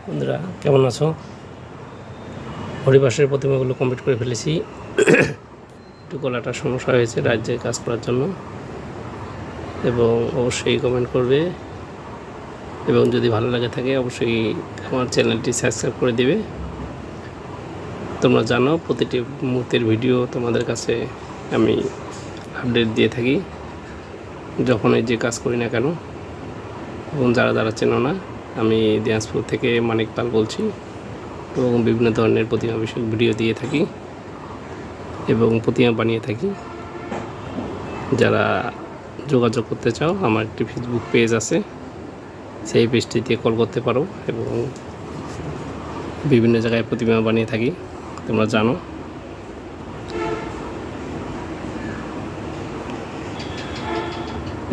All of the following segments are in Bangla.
বন্ধুরা কেমন আছো? হরিবাসের প্রতিমাগুলো কমপ্লিট করে ফেলেছি। একটু গলাটা সমস্যা হয়েছে রাজ্যে কাজ করার জন্য, এবং অবশ্যই কমেন্ট করবে, এবং যদি ভালো লাগে থাকে অবশ্যই আমার চ্যানেলটি সাবস্ক্রাইব করে দিবে। তোমরা জানো প্রতিটি মুহূর্তের ভিডিও তোমাদের কাছে আমি আপডেট দিয়ে থাকি, যখনই যে কাজ করি না কেন। এবং যারা চেনো না, আমি দিনাজপুর থেকে মানিক পাল বলছি, এবং বিভিন্ন ধরনের প্রতিমা বিষয়ক ভিডিও দিয়ে থাকি এবং প্রতিমা বানিয়ে থাকি। যারা যোগাযোগ করতে চাও, আমার একটি ফেসবুক পেজ আছে, সেই পেজটিতে কল করতে পারো, এবং বিভিন্ন জায়গায় প্রতিমা বানিয়ে থাকি, তোমরা জানো।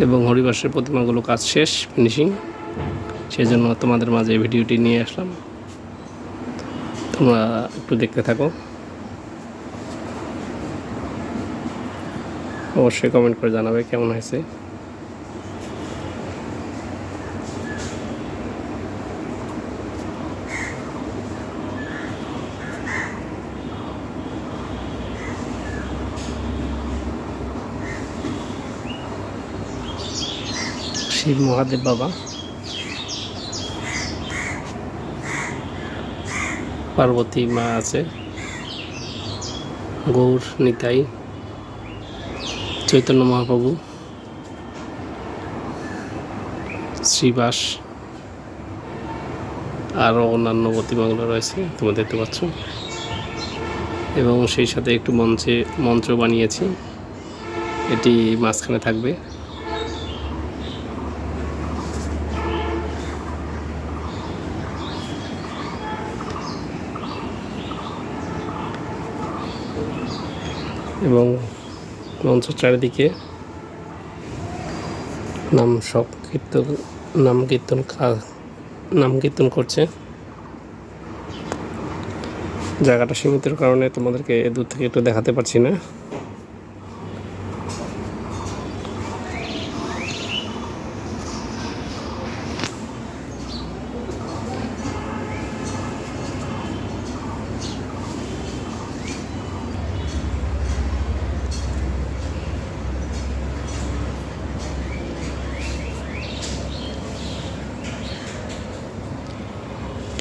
এবং হরিবাসের প্রতিমাগুলো কাজ শেষ, ফিনিশিং, সেজন্য তোমাদের মাঝে ভিডিওটি নিয়ে আসলাম। তোমরা একটু দেখতে থাকো, অবশ্যই কমেন্ট করে জানাবে কেমন হয়েছে। শিব মহাদেব বাবা, পার্বতী মা আছে, গৌর নিতাই, চৈতন্য মহাপ্রভু, শ্রীবাস, আরও অন্যান্য প্রতিমাগুলো রয়েছে তোমরা দেখতে পাচ্ছ। এবং সেই সাথে একটু মঞ্চ বানিয়েছি, এটি মাঝখানে থাকবে। এবং মঞ্চের চারিদিকে নাম কীর্তন করছে। জায়গাটা সীমিতের কারণে তোমাদেরকে দূর থেকে একটু দেখাতে পারছি না।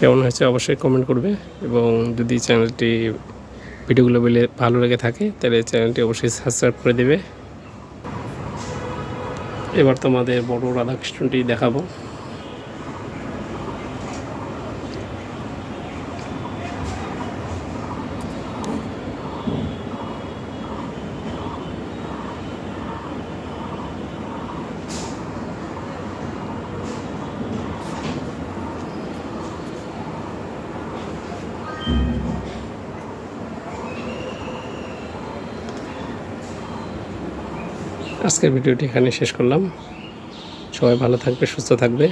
কেমন হয়েছে অবশ্যই কমেন্ট করবে, এবং যদি চ্যানেলটি ভিডিওগুলো ভালো লেগে থাকে তাহলে চ্যানেলটি অবশ্যই সাবস্ক্রাইব করে দেবে। এবার তোমাদের বড় রাধাকৃষ্ণটি দেখাবো। আজকের ভিডিওটি এখানে শেষ করলাম। সবাই ভালো থাকবে, সুস্থ থাকবে,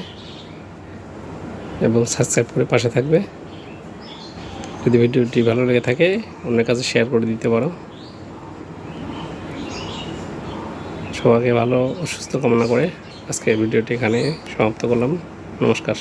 এবং সাবস্ক্রাইব করে পাশে থাকবে। যদি ভিডিওটি ভালো লেগে থাকে অন্যের কাছে শেয়ার করে দিতে পারো। সবাইকে ভালো ও সুস্থ কামনা করে আজকের ভিডিওটি এখানে সমাপ্ত করলাম। নমস্কার।